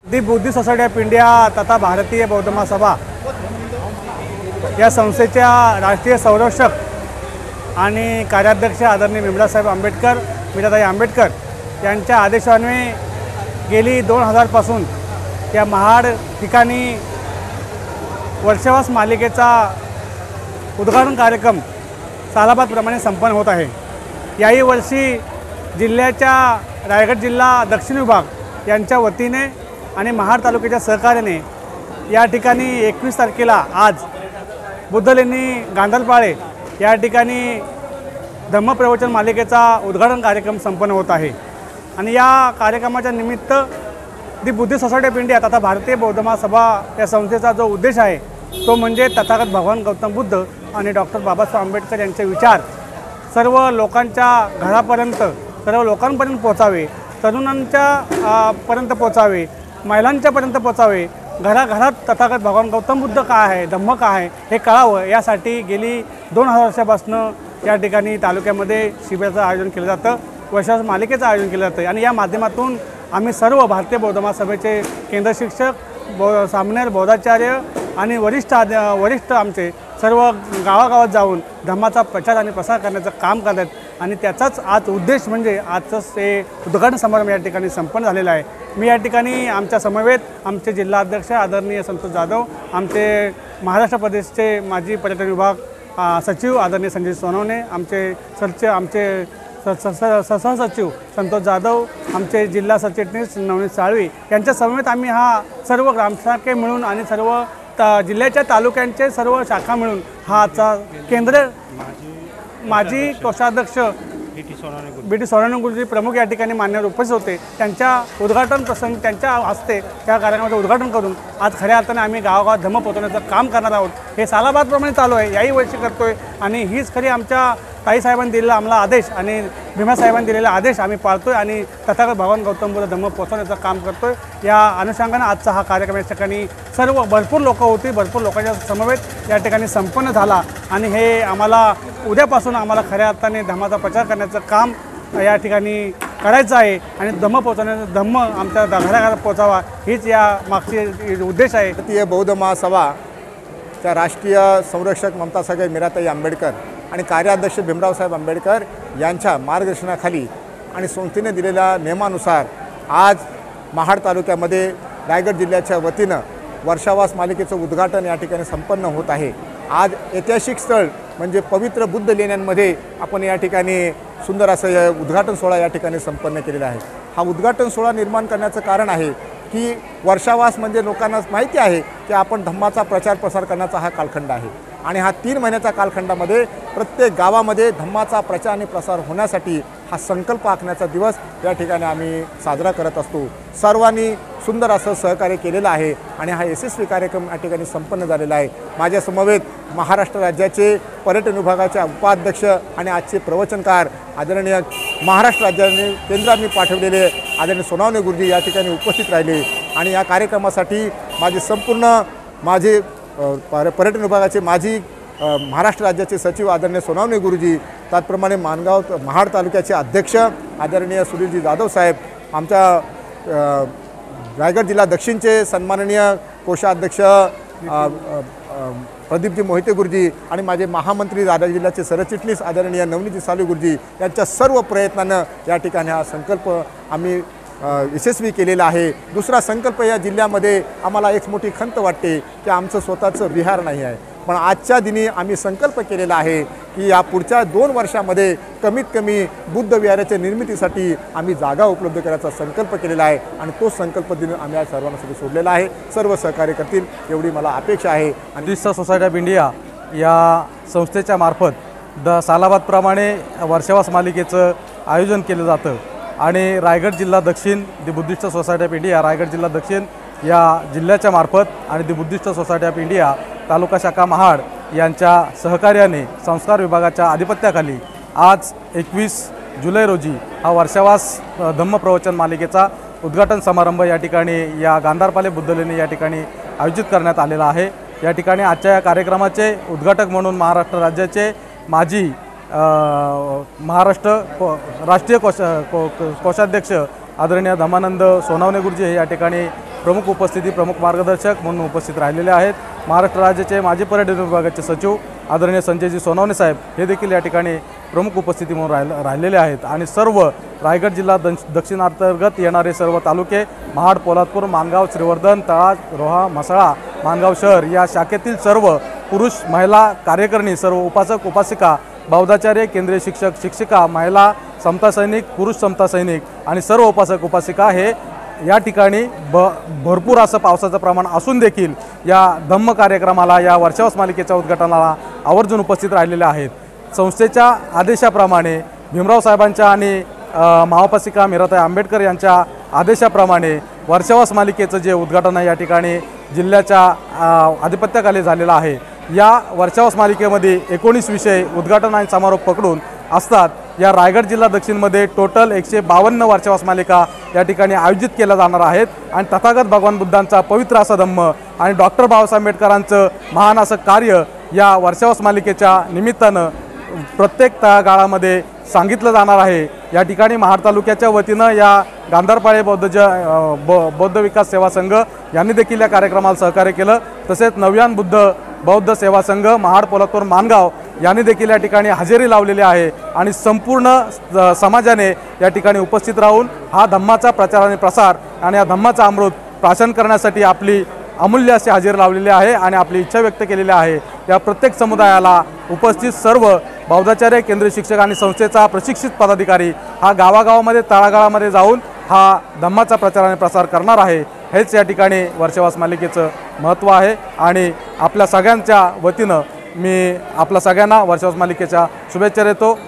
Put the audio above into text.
दी बुद्धी society of India तथा भारतीय बौद्ध महासभा या संस्थेच्या राष्ट्रीय संरक्षक आणि कार्याध्यक्ष आदरणीय भीमरावसाहेब आंबेडकर मीराताई आंबेडकर यांच्या आदेशान्वये गेली 2000 पासून या महाड ठिकाणी वर्षवास मालिकेचा उद्घाटन कार्यक्रम सालाबादप्रमाणे संपन्न होत आहे। याही वर्षी जिल्ह्याच्या रायगड जिल्हा दक्षिण विभाग यांच्या वतीने आणि महाड तालुक्याच्या सहकार्याने या ठिकाणी 21 तारखेला आज बुद्धलेणी गांधलपाळे या ठिकाणी धम्मप्रवचन मालिकेचा उद्घाटन कार्यक्रम संपन्न होत आहे। आणि या कार्यक्रमाच्या निमित्त दी बुद्धी सोसायटी ऑफ इंडिया तथा भारतीय बौद्ध महासभा या संस्थेचा जो उद्देश आहे तो म्हणजे तथागत भगवान गौतम बुद्ध आणि डॉक्टर बाबासाहेब आंबेडकर यांचे विचार सर्व लोकांच्या घरापर्यंत सर्व लोकांपर्यंत पोहोचावे, तरुणांच्या पर्यंत पोहोचावे, महिलांच्यापर्यंत पोहोचावे, घराघरात तथागत भगवान गौतम बुद्ध काय आहे, धम्म काय आहे हे कळावं यासाठी गेली 2000 वर्षापासून या ठिकाणी तालुक्यामध्ये शिबिराचं आयोजन केलं जातं, वर्षास मालिकेचं आयोजन केलं जातं। आणि या माध्यमातून आम्ही सर्व भारतीय बौद्ध महासभेचे केंद्र शिक्षक सामनेर बौद्धाचार्य आणि वरिष्ठ आमचे सर्व गावागावात जाऊन धम्माचा प्रचार आणि प्रसार करण्याचं काम करत आहेत। आणि त्याचाच आज उद्देश म्हणजे आजचं हे उद्घाटन समारंभ या ठिकाणी संपन्न झालेला आहे। मी या ठिकाणी आमच्या समवेत आमचे जिल्हाध्यक्ष आदरणीय संतोष जाधव, आमचे महाराष्ट्र प्रदेशचे माजी पर्यटन विभाग सचिव आदरणीय संजय सोनवणे, आमचे सहसचिव संतोष जाधव, आमचे जिल्हा सरचिटणीस नवनीत साळवी यांच्या समवेत आम्ही हा सर्व ग्रामशाखे मिळून आणि सर्व जिल्ह्याच्या तालुक्यांचे सर्व शाखा मिळून हा आजचा केंद्र माजी कोषाध्यक्ष बी.टी. सोनावणे गुरुजी प्रमुख या ठिकाणी मान्यवर उपस्थित होते। त्यांच्या उद्घाटन प्रसंगी त्यांच्या हस्ते त्या कार्यक्रमाचं उद्घाटन करून आज खऱ्या अर्थाने आम्ही गावागावात धम्म पोहोचवण्याचं काम करणार आहोत। हे सालाबादप्रमाणे चालू आहे, याही वर्षी करतो आहे आणि हीच खरी आमच्या ताईसाहेबांनी दिलेला आम्हाला आदेश आणि भीमासाहेबांनी दिलेला आदेश आम्ही पाळतो आहे आणि तथागत भगवान गौतम बुद्ध धम्म पोहोचवण्याचं काम करतो आहे। या अनुषंगाने आजचा हा कार्यक्रम या ठिकाणी सर्व भरपूर लोकं होती, भरपूर लोकांच्या समवेत या ठिकाणी संपन्न झाला आणि हे आम्हाला उद्यापासून आम्हाला खऱ्या अर्थाने धम्माचा प्रचार करण्याचं काम या ठिकाणी करायचं आहे आणि धम्म पोहोचवण्याचं धम्म आमच्या घराघरात पोहोचावा हीच या मागची उद्देश आहे। भारतीय बौद्ध महासभाच्या राष्ट्रीय संरक्षक ममतासाहेब मीराताई आंबेडकर आणि कार्याध्यक्ष भीमरावसाहेब आंबेडकर यांच्या मार्गदर्शनाखाली आणि संस्थेने दिलेल्या नियमानुसार आज महाड तालुक्यामध्ये रायगड जिल्ह्याच्या वतीनं वर्षावास मालिकेचं उद्घाटन या ठिकाणी संपन्न होत आहे। आज ऐतिहासिक स्थळ म्हणजे पवित्र बुद्ध लेण्यांमध्ये आपण या ठिकाणी सुंदर असं उद्घाटन सोहळा या ठिकाणी संपन्न केलेला आहे। हा उद्घाटन सोहळा निर्माण करण्याचं कारण आहे की वर्षावास म्हणजे लोकांना माहिती आहे की आपण धम्माचा प्रचार प्रसार करण्याचा हा कालखंड आहे आणि हा 3 महिन्याच्या कालखंडामध्ये प्रत्येक गावामध्ये धम्माचा प्रचार आणि प्रसार होण्यासाठी हा संकल्प आखण्याचा दिवस या ठिकाणी आम्ही साजरा करत असतो। सर्वांनी सुंदर असं सहकार्य केलेलं आहे आणि हा यशस्वी कार्यक्रम या ठिकाणी संपन्न झालेला आहे। माझ्या समवेत महाराष्ट्र राज्याचे पर्यटन विभागाचे उपाध्यक्ष आणि आजचे प्रवचनकार आदरणीय महाराष्ट्र राज्याने केंद्रांनी पाठवलेले आदरणीय सोनावणे गुरुजी या ठिकाणी उपस्थित राहिले आणि या कार्यक्रमासाठी माझे पर्यटन विभागाचे माजी महाराष्ट्र राज्याचे सचिव आदरणीय सोनावणे गुरुजी, त्याचप्रमाणे महाड तालुक्याचे अध्यक्ष आदरणीय सुनीलजी जाधव साहेब, आमच्या रायगड जिल्हा दक्षिणचे सन्माननीय कोषाध्यक्ष प्रदीपजी मोहिते गुरुजी आणि माझे महामंत्री रायगड जिल्ह्याचे सरचिटणीस आदरणीय नवनीतजी साळवी गुरुजी यांच्या सर्व प्रयत्नानं या ठिकाणी हा संकल्प आम्ही यशस्वी केलेला आहे। दुसरा संकल्प या जिल्ह्यामध्ये आम्हाला एक मोठी खंत वाटते की आमचं स्वतःचं विहार नाही आहे, पण आजच्या दिनी आम्ही संकल्प केलेला आहे की या पुढच्या 2 वर्षामध्ये कमीत कमी बुद्ध विहाराच्या निर्मितीसाठी आम्ही जागा उपलब्ध करायचा संकल्प केलेला आहे आणि तो संकल्प दिन आम्ही आज सर्वांसाठी सोडलेला आहे। सर्व सहकार्य करतील एवढी मला अपेक्षा आहे। आणि बुद्धिस्ट सोसायटी ऑफ इंडिया या संस्थेच्या मार्फत सालाबादप्रमाणे वर्षावास मालिकेचं आयोजन केलं जातं आणि रायगड जिल्हा दक्षिण the Buddhist Society of India Raigad जिल्हा दक्षिण या जिल्ह्याच्या मार्फत आणि the Buddhist Society of India तालुका शाखा महाड यांच्या सहकार्याने संस्कार विभागाच्या आधिपत्याखाली आज 21 जुलै रोजी हा वर्षावास धम्म प्रवचन मालिकेचा उद्घाटन समारंभ या ठिकाणी या गांधारपाले बुद्धलेणी या ठिकाणी आयोजित करण्यात आलेला आहे। या ठिकाणी आजच्या या कार्यक्रमाचे उद्घाटक म्हणून महाराष्ट्र राज्याचे माजी महाराष्ट्र राष्ट्रीय कोषाध्यक्ष आदरणीय धम्मानंद सोनावणे गुरुजी हे या ठिकाणी प्रमुख उपस्थिती, प्रमुख मार्गदर्शक म्हणून उपस्थित राहिलेले आहेत. महाराष्ट्र राज्याचे माजी पर्यटन विभागाचे सचिव आदरणीय संजयजी सोनवणे साहेब हे देखील या ठिकाणी प्रमुख उपस्थिती म्हणून राहिलेले आहेत. आणि सर्व रायगड जिल्हा दक्षिणांतर्गत येणारे सर्व तालुके महाड, पोलादपूर, माणगाव, श्रीवर्धन, तळा, रोहा, म्हसळा, माणगाव शहर या शाखेतील सर्व पुरुष महिला कार्यकर्णी, सर्व उपासक उपासिका, बौद्धाचार्य, केंद्रीय शिक्षक शिक्षिका, महिला समता सैनिक, पुरुष समता सैनिक आणि सर्व उपासक उपासिका हे या ठिकाणी भरपूर असं पावसाचं प्रमाण असून देखील या धम्म कार्यक्रमाला, या वर्षावस मालिकेच्या उद्घाटनाला आवर्जून उपस्थित राहिलेले आहेत. संस्थेच्या आदेशाप्रमाणे भीमराव साहेबांच्या आणि महाउपासिका मीराताई आंबेडकर यांच्या आदेशाप्रमाणे वर्षावस मालिकेचं जे उद्घाटन आहे या ठिकाणी जिल्ह्याच्या आधिपत्याखाली झालेलं आहे. या वर्षावस मालिकेमध्ये 19 विषय उद्घाटन आणि समारोप पकडून असतात. या रायगड जिल्हा दक्षिणमध्ये टोटल 152 वर्षावस मालिका या ठिकाणी आयोजित केल्या जाणार आहेत. आणि तथागत भगवान बुद्धांचा पवित्र असा धम्म आणि डॉक्टर बाबासाहेब आंबेडकरांचं महान असं कार्य या वर्षावस मालिकेच्या निमित्तानं प्रत्येक तळागाळामध्ये सांगितलं जाणार आहे. या ठिकाणी महाड तालुक्याच्या वतीनं या गांधारपाळे बौद्ध विकास सेवा संघ यांनी देखील या कार्यक्रमाला सहकार्य केलं. तसेच नव्यान बुद्ध बौद्ध सेवा संघ महाड, पोलादपूर, माणगाव यांनी देखील या ठिकाणी हजेरी लावलेली आहे. आणि संपूर्ण समाजाने या ठिकाणी उपस्थित राहून हा धम्माचा प्रचार आणि प्रसार आणि या धम्माचा अमृत प्राशन करण्यासाठी आपली अमूल्य अशी हजेरी लावलेली आहे आणि आपली इच्छा व्यक्त केलेली आहे. या प्रत्येक समुदायाला उपस्थित सर्व बौद्धाचार्य, केंद्रीय शिक्षक आणि संस्थेचा प्रशिक्षित पदाधिकारी हा गावागावामध्ये, तळागाळामध्ये जाऊन हा धम्माचा प्रचार आणि प्रसार करणार आहे. हेच या ठिकाणी वर्षावस मालिकेचं महत्त्व आहे. आणि आपल्या सगळ्यांच्या वतीनं मी आपल्या सगळ्यांना वर्षावस मालिकेच्या शुभेच्छा देतो.